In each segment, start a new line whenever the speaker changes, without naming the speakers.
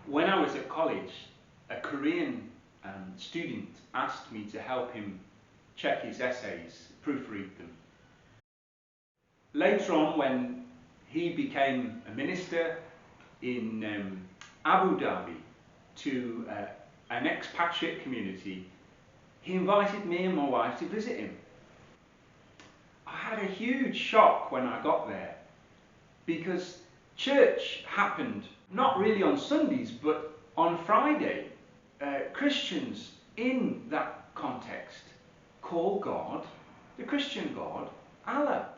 When I was at college, a Korean student asked me to help him check his essays, proofread them. Later on, when he became a minister in Abu Dhabi to an expatriate community, he invited me and my wife to visit him. I had a huge shock when I got there because church happened not really on Sundays but on Friday. Christians in that context call God, the Christian God, Allah.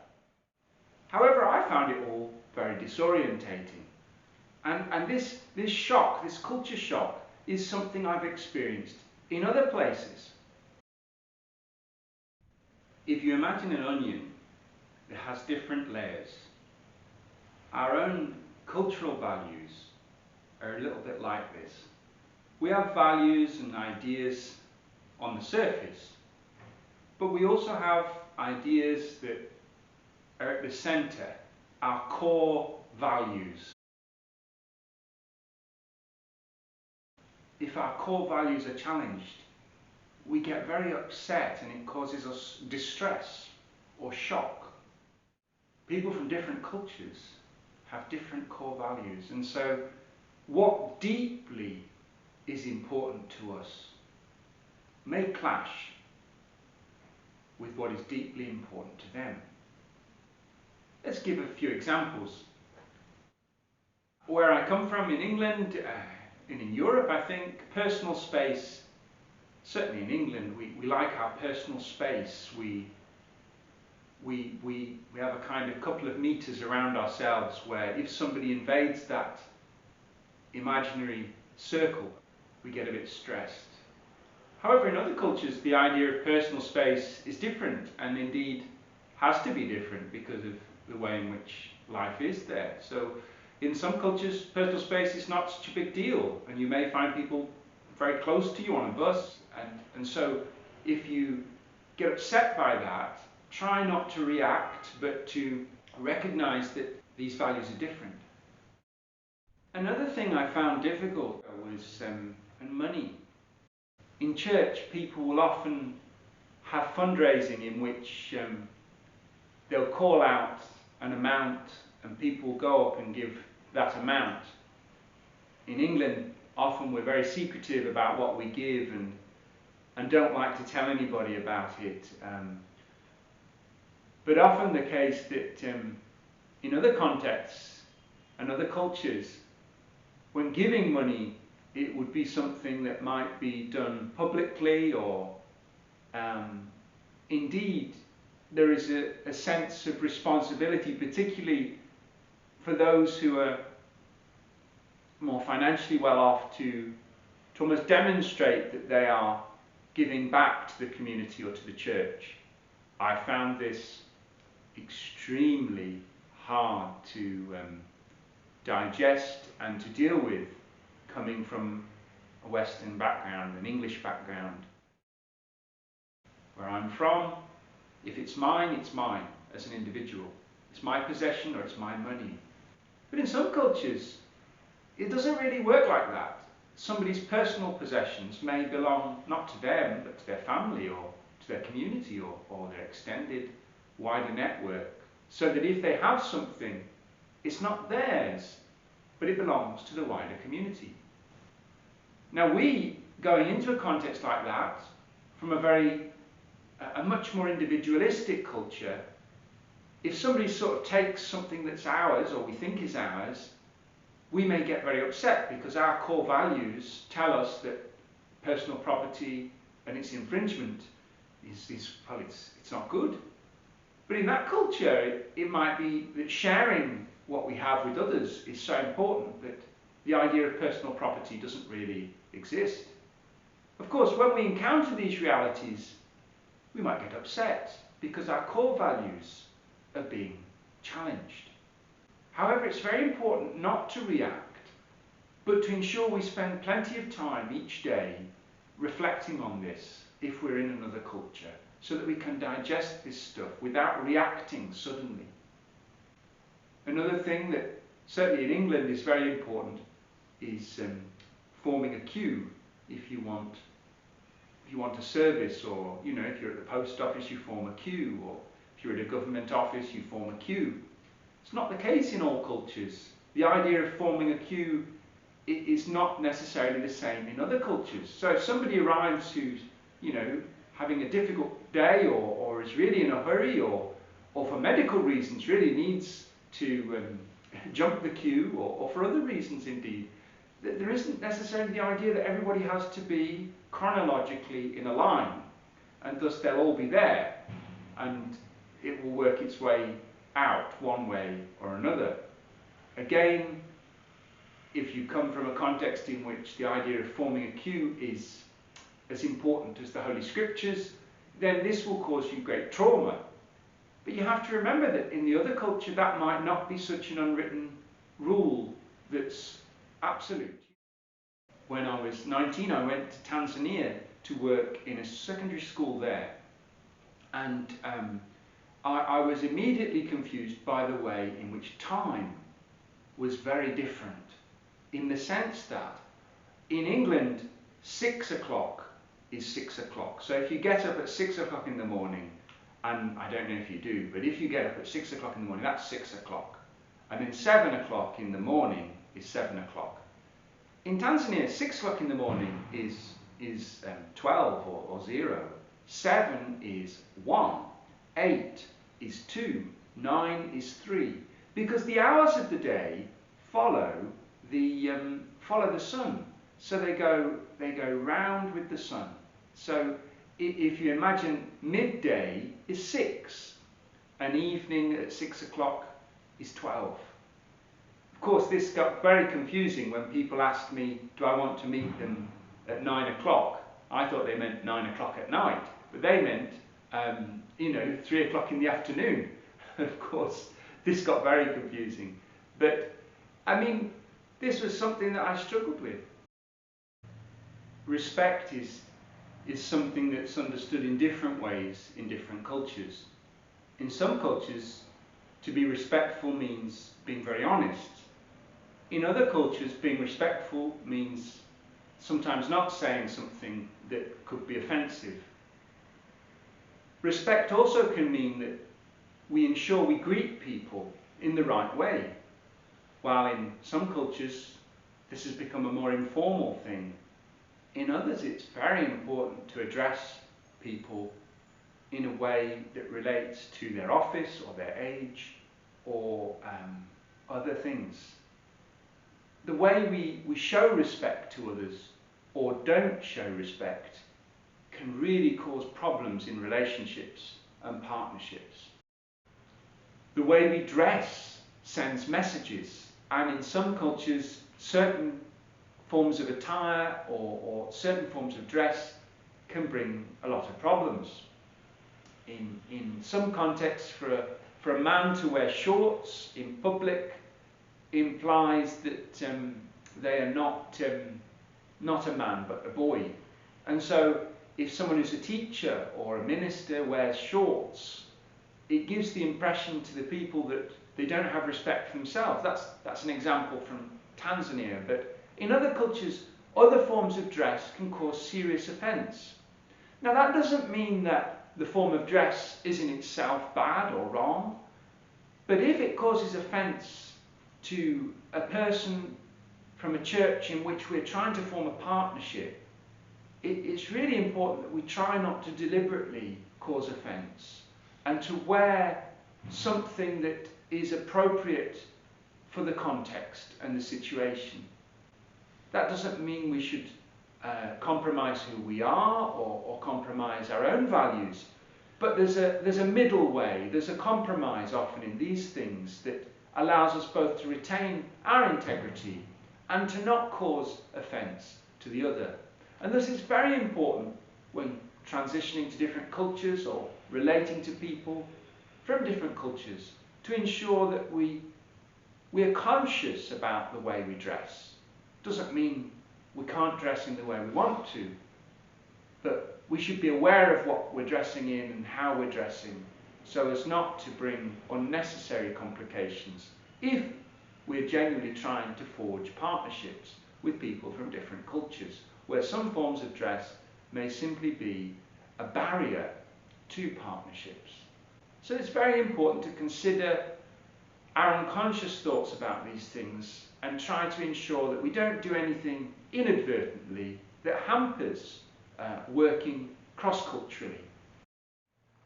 However, I found it all very disorientating. And this shock, this culture shock, is something I've experienced in other places. If you imagine an onion that has different layers, our own cultural values are a little bit like this. We have values and ideas on the surface, but we also have ideas that are at the centre, our core values. If our core values are challenged, we get very upset and it causes us distress or shock. People from different cultures have different core values, and so what deeply is important to us may clash with what is deeply important to them. Let's give a few examples. Where I come from in England, and in Europe, I think personal space, certainly in England, we like our personal space. We have a kind of couple of meters around ourselves where if somebody invades that imaginary circle, we get a bit stressed. However, in other cultures, the idea of personal space is different, and indeed has to be different because of the way in which life is there. So in some cultures, personal space is not such a big deal, and you may find people very close to you on a bus, and so if you get upset by that, try not to react, but to recognize that these values are different. Another thing I found difficult was money. In church, people will often have fundraising in which they'll call out an amount and people will go up and give that amount. In England, often we're very secretive about what we give and don't like to tell anybody about it. But often the case that in other contexts and other cultures, when giving money, it would be something that might be done publicly, or indeed there is a sense of responsibility, particularly for those who are more financially well off, to almost demonstrate that they are giving back to the community or to the church. I found this extremely hard to digest and to deal with, coming from a Western background, an English background. Where I'm from, if it's mine as an individual. It's my possession or it's my money. But in some cultures, it doesn't really work like that. Somebody's personal possessions may belong not to them, but to their family or to their community or their extended wider network. So that if they have something, it's not theirs, but it belongs to the wider community. Now we, going into a context like that, from a much more individualistic culture, if somebody sort of takes something that's ours, or we think is ours, we may get very upset because our core values tell us that personal property and its infringement is well, it's not good. But in that culture, it might be that sharing what we have with others is so important that the idea of personal property doesn't really exist. Of course, when we encounter these realities, we might get upset because our core values are being challenged. However, it's very important not to react, but to ensure we spend plenty of time each day reflecting on this if we're in another culture, so that we can digest this stuff without reacting suddenly. Another thing that certainly in England is very important is forming a queue if you want a service, or if you're at the post office you form a queue, or if you're at a government office you form a queue. It's not the case in all cultures. The idea of forming a queue is not necessarily the same in other cultures. So if somebody arrives who's having a difficult day, or is really in a hurry, or for medical reasons really needs to jump the queue, or for other reasons indeed, there isn't necessarily the idea that everybody has to be chronologically in a line, and thus they'll all be there, and it will work its way out one way or another. Again, if you come from a context in which the idea of forming a queue is as important as the Holy Scriptures, then this will cause you great trauma. But you have to remember that in the other culture that might not be such an unwritten rule that's absolute. When I was 19, I went to Tanzania to work in a secondary school there, and I was immediately confused by the way in which time was very different, in the sense that in England 6 o'clock is 6 o'clock. So if you get up at 6 o'clock in the morning, and I don't know if you do, but if you get up at 6 o'clock in the morning, that's 6 o'clock. And then 7 o'clock in the morning is 7 o'clock. In Tanzania, 6 o'clock in the morning is 12 or 0. 7 is 1. 8 is 2. 9 is 3. Because the hours of the day follow the sun. So they go round with the sun. So if you imagine midday is 6, and evening at 6 o'clock is 12. Of course, this got very confusing when people asked me, do I want to meet them at 9 o'clock? I thought they meant 9 o'clock at night, but they meant 3 o'clock in the afternoon. Of course, this got very confusing. But I mean, this was something that I struggled with. Respect is something that's understood in different ways in different cultures. In some cultures, to be respectful means being very honest. In other cultures, being respectful means sometimes not saying something that could be offensive. Respect also can mean that we ensure we greet people in the right way, while in some cultures this has become a more informal thing. In others, it's very important to address people in a way that relates to their office or their age or other things. The way we show respect to others or don't show respect can really cause problems in relationships and partnerships. The way we dress sends messages, and in some cultures, certain forms of attire or certain forms of dress can bring a lot of problems. In some contexts, for a man to wear shorts in public implies that they are not a man but a boy. And so if someone who's a teacher or a minister wears shorts, it gives the impression to the people that they don't have respect for themselves. That's an example from Tanzania. But in other cultures, other forms of dress can cause serious offence. Now that doesn't mean that the form of dress is in itself bad or wrong, but if it causes offence to a person from a church in which we're trying to form a partnership, it's really important that we try not to deliberately cause offence and to wear something that is appropriate for the context and the situation. That doesn't mean we should compromise who we are or compromise our own values, but there's a middle way, there's a compromise often in these things that allows us both to retain our integrity and to not cause offence to the other. And this is very important when transitioning to different cultures or relating to people from different cultures, to ensure that we are conscious about the way we dress. Doesn't mean we can't dress in the way we want to, but we should be aware of what we're dressing in and how we're dressing, so as not to bring unnecessary complications if we're genuinely trying to forge partnerships with people from different cultures, where some forms of dress may simply be a barrier to partnerships. So it's very important to consider our unconscious thoughts about these things and try to ensure that we don't do anything inadvertently that hampers working cross-culturally.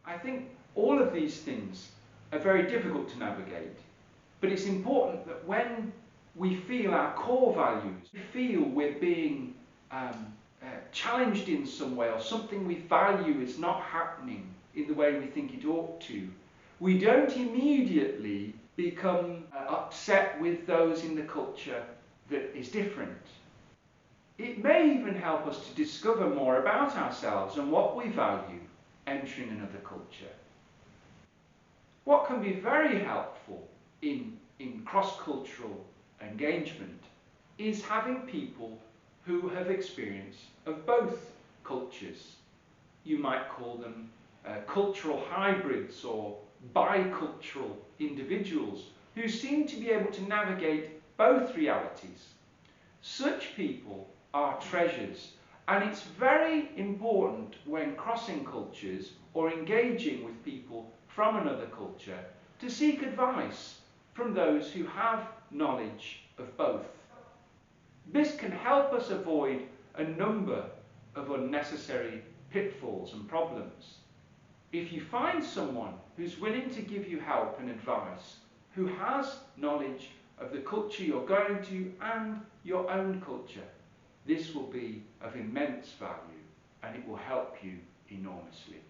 I think all of these things are very difficult to navigate, but it's important that when we feel our core values, we feel we're being challenged in some way, or something we value is not happening in the way we think it ought to, we don't immediately become upset with those in the culture that is different. It may even help us to discover more about ourselves and what we value entering another culture. What can be very helpful in cross-cultural engagement is having people who have experience of both cultures. You might call them cultural hybrids or bicultural individuals who seem to be able to navigate both realities. Such people are treasures, and it's very important when crossing cultures or engaging with people from another culture to seek advice from those who have knowledge of both. This can help us avoid a number of unnecessary pitfalls and problems. If you find someone who's willing to give you help and advice, who has knowledge of the culture you're going to and your own culture, this will be of immense value and it will help you enormously.